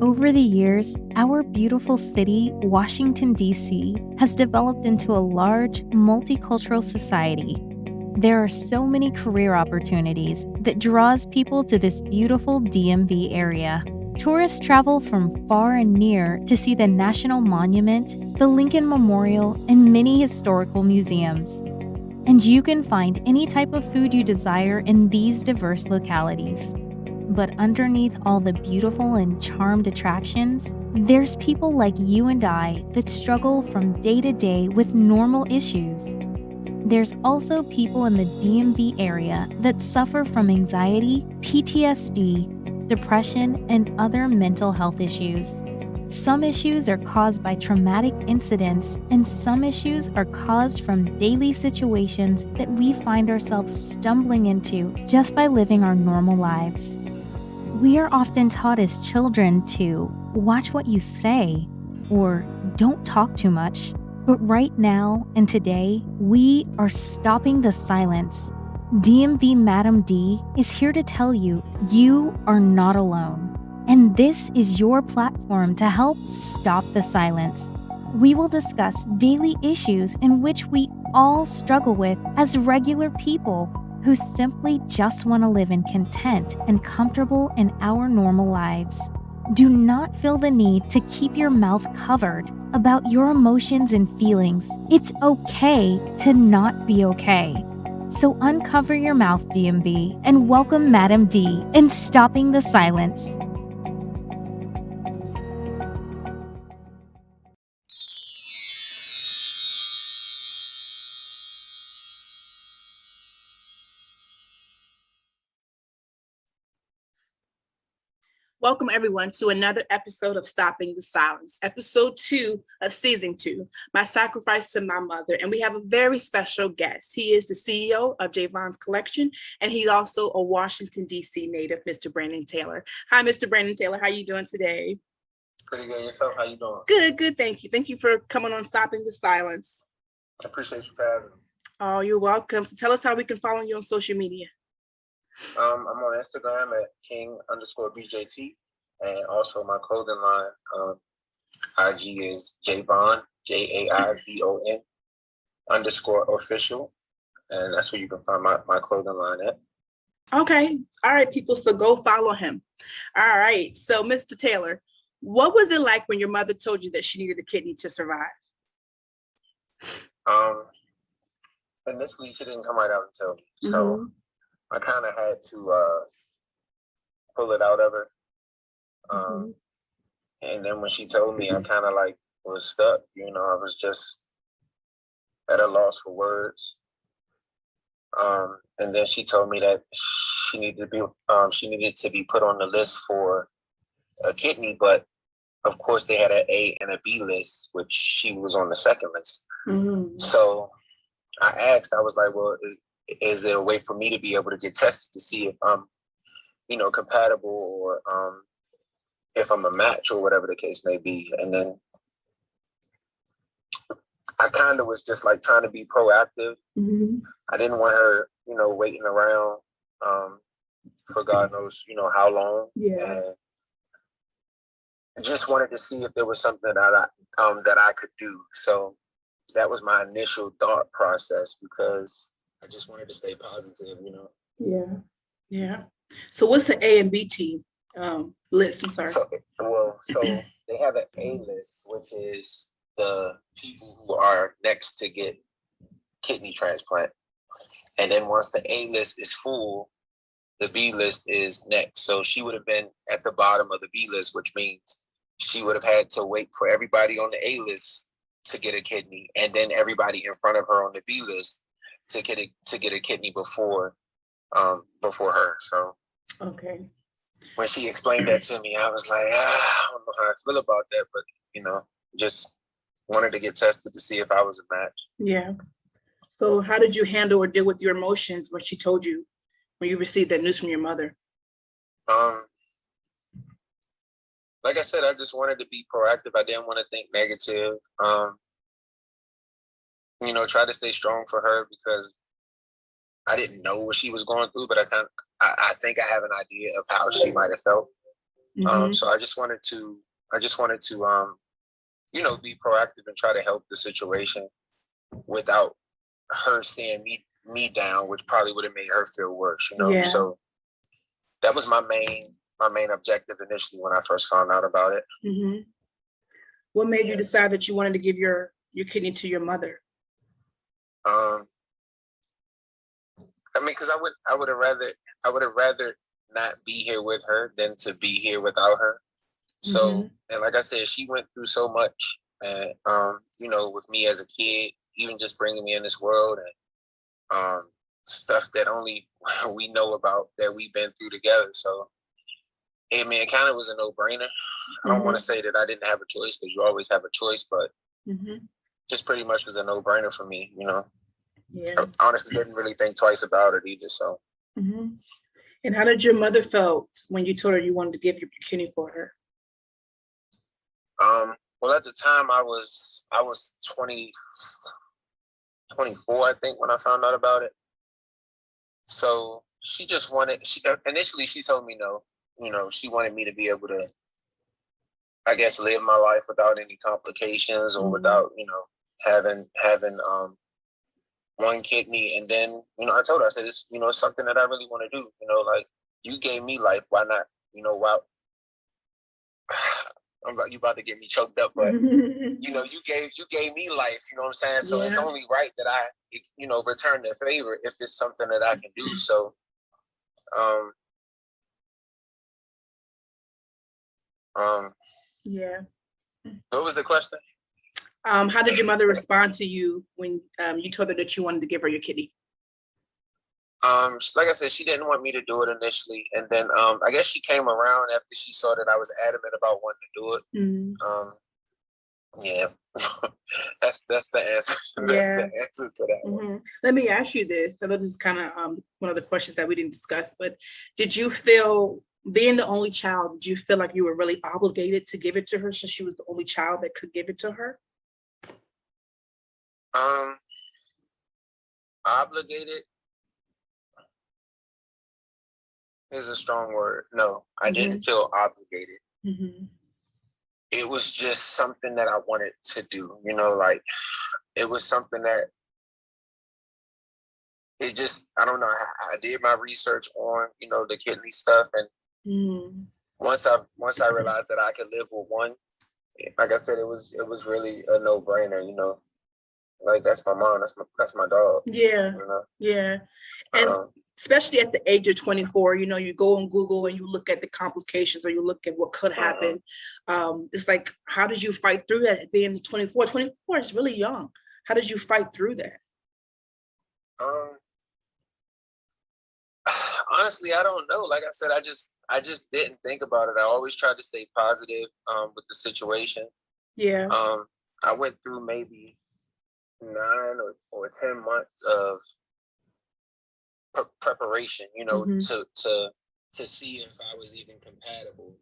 Over the years, our beautiful city, Washington, D.C., has developed into a large, multicultural society. There are so many career opportunities that draws people to this beautiful DMV area. Tourists travel from far and near to see the National Monument, the Lincoln Memorial, and many historical museums. And you can find any type of food you desire in these diverse localities. But underneath all the beautiful and charmed attractions, there's people like you and I that struggle from day to day with normal issues. There's also people in the DMV area that suffer from anxiety, PTSD, depression, and other mental health issues. Some issues are caused by traumatic incidents, and some issues are caused from daily situations that we find ourselves stumbling into just by living our normal lives. We are often taught as children to watch what you say or don't talk too much. But right now and today, we are stopping the silence. DMV Madam D is here to tell you you are not alone. And this is your platform to help stop the silence. We will discuss daily issues in which we all struggle with as regular people who simply just want to live in content and comfortable in our normal lives. Do not feel the need to keep your mouth covered about your emotions and feelings. It's okay to not be okay. So uncover your mouth, DMV, and welcome Madam D in Stopping the Silence. Welcome, everyone, to another episode of Stopping the Silence, episode 2 of season 2, My Sacrifice to My Mother. And we have a very special guest. He is the CEO of Javon's Collection, and he's also a Washington, D.C. native, Mr. Brandon Taylor. Hi, Mr. Brandon Taylor. How are you doing today? Pretty good. Yourself? How you doing? Good, good. Thank you. Thank you for coming on Stopping the Silence. I appreciate you for having me. Oh, you're welcome. So tell us how we can follow you on social media. I'm on Instagram at king_BJT, and also my clothing line, IG is Javon, JAIVON _official, and that's where you can find my clothing line at. Okay. All right, people. So go follow him. All right. So, Mr. Taylor, what was it like when your mother told you that she needed a kidney to survive? Initially, she didn't come right out and tell me, so I kind of had to pull it out of her. And then when she told me, I kind of like was stuck. I was just at a loss for words. And then she told me that she needed to be put on the list for a kidney, but of course they had an A and a B list, which she was on the second list. So I asked, I was like, well, is there a way for me to be able to get tested to see if I'm, compatible, or if I'm a match, or whatever the case may be? And then I kind of was just like trying to be proactive. I didn't want her, waiting around for God knows, how long. Yeah. And I just wanted to see if there was something that I could do. So that was my initial thought process, because I just wanted to stay positive, Yeah. Yeah. So what's the A and B team list? I'm sorry. So they have an A list, which is the people who are next to get kidney transplant. And then once the A list is full, the B list is next. So she would have been at the bottom of the B list, which means she would have had to wait for everybody on the A list to get a kidney, and then everybody in front of her on the B list to get a kidney before her. So okay. When she explained that to me, I was like, I don't know how I feel about that, but just wanted to get tested to see if I was a match. Yeah. So how did you handle or deal with your emotions when she told you, when you received that news from your mother? Like I said, I just wanted to be proactive. I didn't want to think negative. Try to stay strong for her, because I didn't know what she was going through, but I think I have an idea of how she might have felt. So I just wanted to be proactive and try to help the situation without her seeing me down, which probably would have made her feel worse, Yeah. So that was my main objective initially when I first found out about it. What made you decide that you wanted to give your kidney to your mother? Because I would have rather not be here with her than to be here without her. So, and like I said, she went through so much, and with me as a kid, even just bringing me in this world, and stuff that only we know about that we've been through together. So, it kind of was a no-brainer. I don't want to say that I didn't have a choice, because you always have a choice, but just pretty much was a no-brainer for me. Yeah. I honestly didn't really think twice about it either. So. And how did your mother felt when you told her you wanted to give your kidney for her? Well, at the time I was 24, I think, when I found out about it. So she just initially she told me no. She wanted me to be able to, I guess, live my life without any complications or without, having one kidney. And then, I told her, I said, it's something that I really want to do. Like, you gave me life, why not? Why you about to get me choked up, but you gave me life, you know what I'm saying? So it's only right that I, return the favor if it's something that I can do. So what was the question? How did your mother respond to you when you told her that you wanted to give her your kidney? Like I said, she didn't want me to do it initially, and then I guess she came around after she saw that I was adamant about wanting to do it. Yeah, that's the answer. That's the answer to that one. Let me ask you this. I know this is kind of one of the questions that we didn't discuss, but did you feel, being the only child, did you feel like you were really obligated to give it to her since she was the only child that could give it to her? Obligated is a strong word. No, I didn't feel obligated. It was just something that I wanted to do. Like, it was something that I don't know. I did my research on, the kidney stuff, and once I realized that I could live with one, like I said, it was really a no-brainer. Like, that's my mom, that's my dog. Yeah. And especially at the age of 24, you go on Google and you look at the complications, or you look at what could happen. It's like, how did you fight through that at being 24? 24 is really young. How did you fight through that? Honestly, I don't know. Like I said, I just didn't think about it. I always tried to stay positive with the situation. I went through maybe 9 or 10 months of preparation, to see if I was even compatible.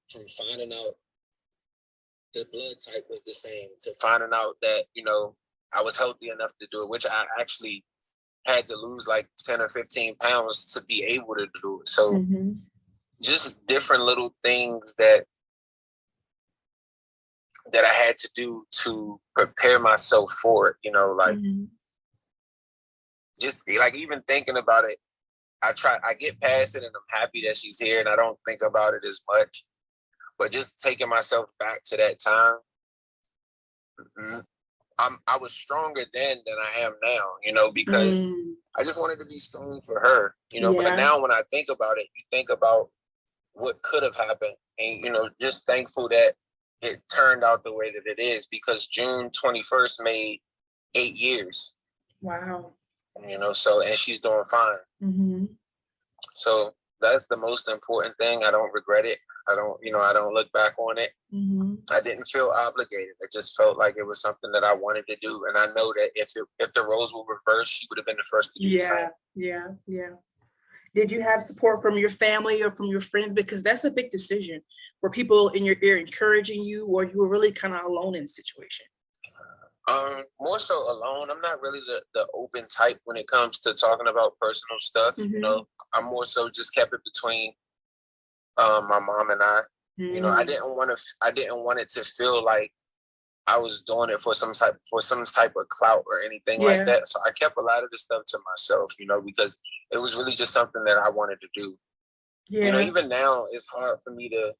From finding out the blood type was the same, to finding out that, I was healthy enough to do it, which I actually had to lose like 10 or 15 pounds to be able to do it. So just different little things that I had to do to prepare myself for it, like just like, even thinking about it, I get past it, and I'm happy that she's here, and I don't think about it as much. But just taking myself back to that time, I was stronger then than I am now, because I just wanted to be strong for her, But now when I think about it, you think about what could have happened, and just thankful that it turned out the way that it is, because June 21st made 8 years. Wow. So, and she's doing fine. So that's the most important thing. I don't regret it. I don't look back on it. I didn't feel obligated. I just felt like it was something that I wanted to do. And I know that if the roles were reversed, she would have been the first to do the same. Yeah. Did you have support from your family or from your friends? Because that's a big decision. Were people in your ear encouraging you, or you were really kind of alone in the situation? More so alone. I'm not really the open type when it comes to talking about personal stuff. I'm more so just kept it between my mom and I. Mm. You know, I didn't want it to feel like I was doing it for some type of clout or anything like that. So I kept a lot of the stuff to myself, you know, because it was really just something that I wanted to do. Yeah. You know, even now it's hard for me to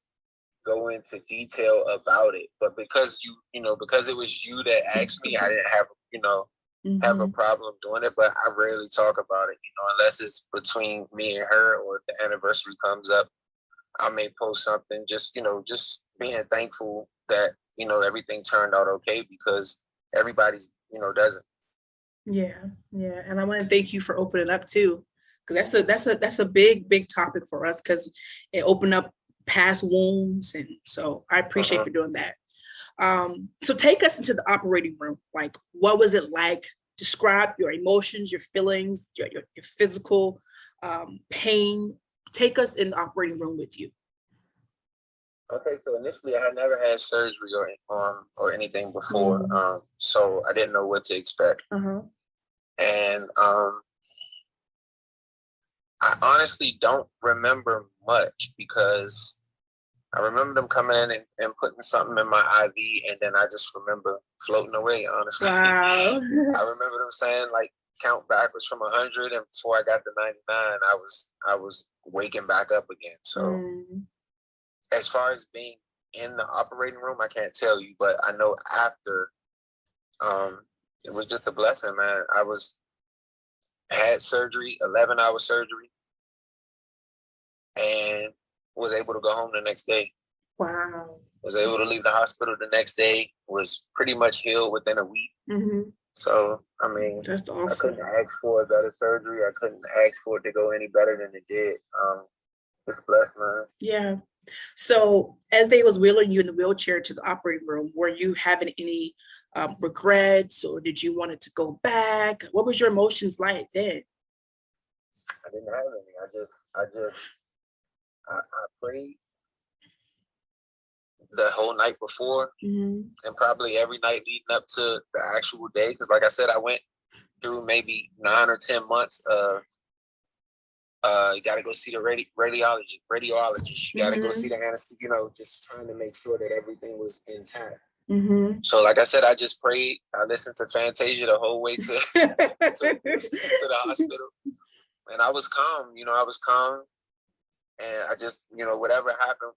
go into detail about it, but because because it was you that asked me, I didn't have, have a problem doing it, but I rarely talk about it, unless it's between me and her, or if the anniversary comes up, I may post something, just being thankful that, everything turned out okay, because everybody's, doesn't. Yeah. And I want to thank you for opening up too, because that's a big topic for us, because it opened up past wounds, and so I appreciate you for doing that. So take us into the operating room. Like, what was it like? Describe your emotions, your feelings, your physical pain. Take us in the operating room with you. Okay, so initially I had never had surgery or anything before, so I didn't know what to expect. And I honestly don't remember much, because I remember them coming in and putting something in my IV, and then I just remember floating away, honestly. Wow. I remember them saying, like, count backwards from 100, and before I got to 99, I was waking back up again. So as far as being in the operating room, I can't tell you, but I know after, it was just a blessing, man. I had surgery, 11-hour surgery, and was able to go home the next day. Wow. Was able to leave the hospital the next day, was pretty much healed within a week. So, I mean, that's awesome. I couldn't ask for a better surgery. I couldn't ask for it to go any better than it did. It's blessed, man. Yeah. So as they was wheeling you in the wheelchair to the operating room, were you having any regrets, or did you want it to go back? What was your emotions like then? I didn't have any. I prayed the whole night before, and probably every night leading up to the actual day. Because like I said, I went through maybe 9 or 10 months of, you got to go see the radiologist. You got to go see the anesthesia, just trying to make sure that everything was intact. So like I said, I just prayed. I listened to Fantasia the whole way to the hospital. And I was calm, I was calm. And I just, whatever happened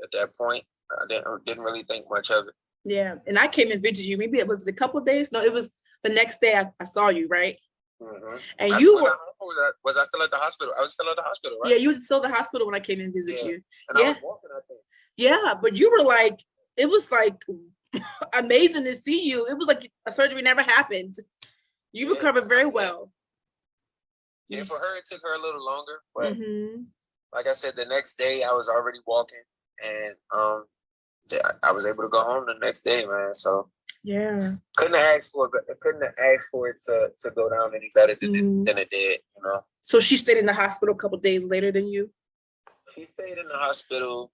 at that point. I didn't really think much of it. Yeah. And I came and visited you. Maybe it was a couple of days. No, it was the next day I saw you, right? And was I still at the hospital? I was still at the hospital, right? Yeah, you was still at the hospital when I came and visit you. And I was walking, I think. Yeah, but you were like, it was like amazing to see you. It was like a surgery never happened. You recovered very well. Yeah, for her, it took her a little longer. But like I said, the next day I was already walking, and I was able to go home the next day, man. So couldn't have asked for it to go down any better than it did, So she stayed in the hospital a couple of days later than you? She stayed in the hospital,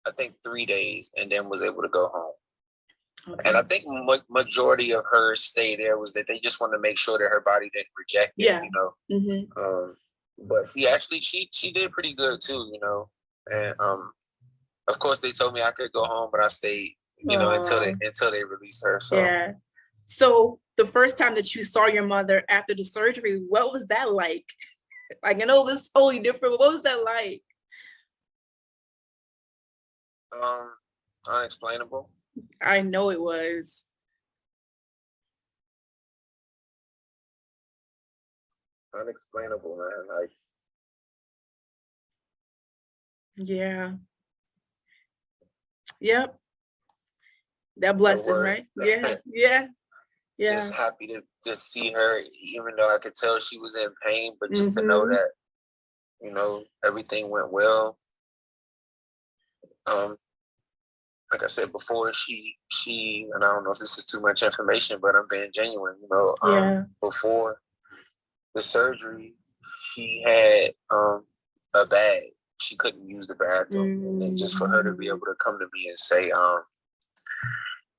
I think 3 days, and then was able to go home. Okay. And I think majority of her stay there was that they just wanted to make sure that her body didn't reject it, but she did pretty good too, and of course they told me I could go home, but I stayed, until they released her. So. Yeah. So the first time that you saw your mother after the surgery, what was that like? Like, I know it was totally different, but what was that like? Unexplainable. I know it was. Unexplainable, man. Like. Yeah. Yep. That blessing, right? Yeah. Just happy to just see her, even though I could tell she was in pain, but just to know that, everything went well. Like I said before, she, and I don't know if this is too much information, but I'm being genuine, before the surgery, she had a bag. She couldn't use the bathroom. And just for her to be able to come to me and say,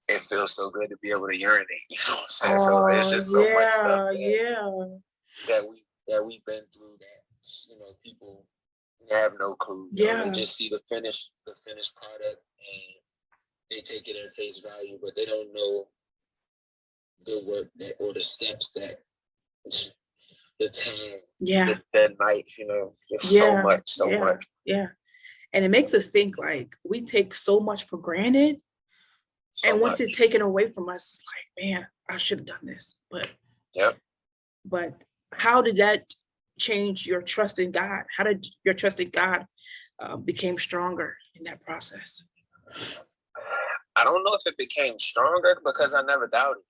it feels so good to be able to urinate, you know what I'm saying? So there's just so much stuff that we've been through that, people, They have no clue. Yeah. They just see the finished product, and they take it at face value, but they don't know the work or the steps that the time, the night, there's so much. Yeah. And it makes us think like we take so much for granted. And once it's taken away from us, it's like, man, I should have done this. But how did that change your trust in God? How did your trust in God became stronger in that process? I don't know if it became stronger because I never doubted it,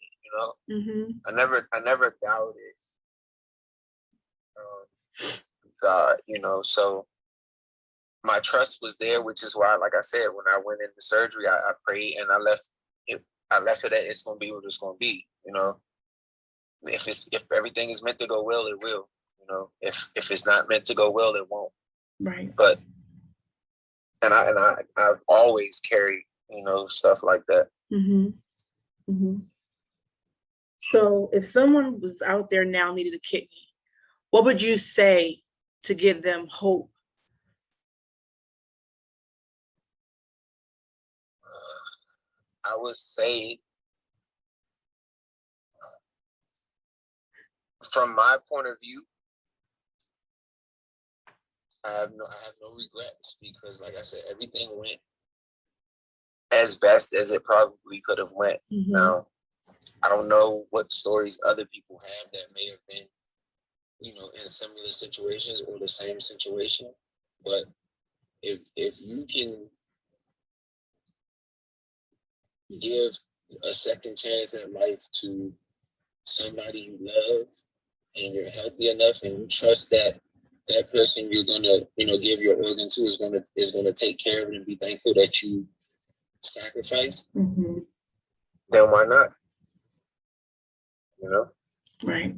Mm-hmm. I never doubted God, so my trust was there, which is why, like I said, when I went into surgery, I prayed and I left it at it's gonna be what it's gonna be, If everything is meant to go well, it will. If it's not meant to go well, it won't. Right. But I've always carried, stuff like that. Mm-hmm. Mm-hmm. So if someone was out there now needed a kidney, what would you say to give them hope? I would say, from my point of view, I have no regrets because, like I said, everything went as best as it probably could have went. Mm-hmm. Now, I don't know what stories other people have that may have been, in similar situations or the same situation, but if you can give a second chance at life to somebody you love and you're healthy enough and you trust that that person you're gonna give your organ to is gonna take care of it and be thankful that you sacrificed, Mm-hmm. then why not? Right.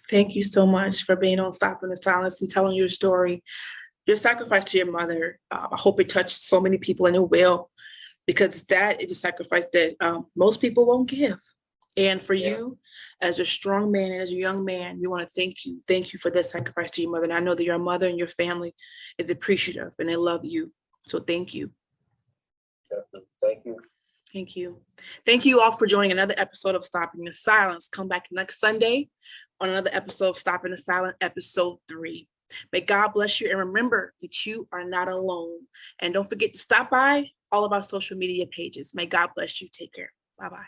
Thank you so much for being on Stopping the Silence and telling your story, your sacrifice to your mother. I hope it touched so many people, and it will, because that is a sacrifice that most people won't give. And for you, as a strong man and as a young man, we want to thank you. Thank you for that sacrifice to your mother. And I know that your mother and your family is appreciative and they love you. So thank you. Thank you. Thank you. Thank you all for joining another episode of Stopping the Silence. Come back next Sunday on another episode of Stopping the Silence, episode 3. May God bless you. And remember that you are not alone. And don't forget to stop by all of our social media pages. May God bless you. Take care. Bye-bye.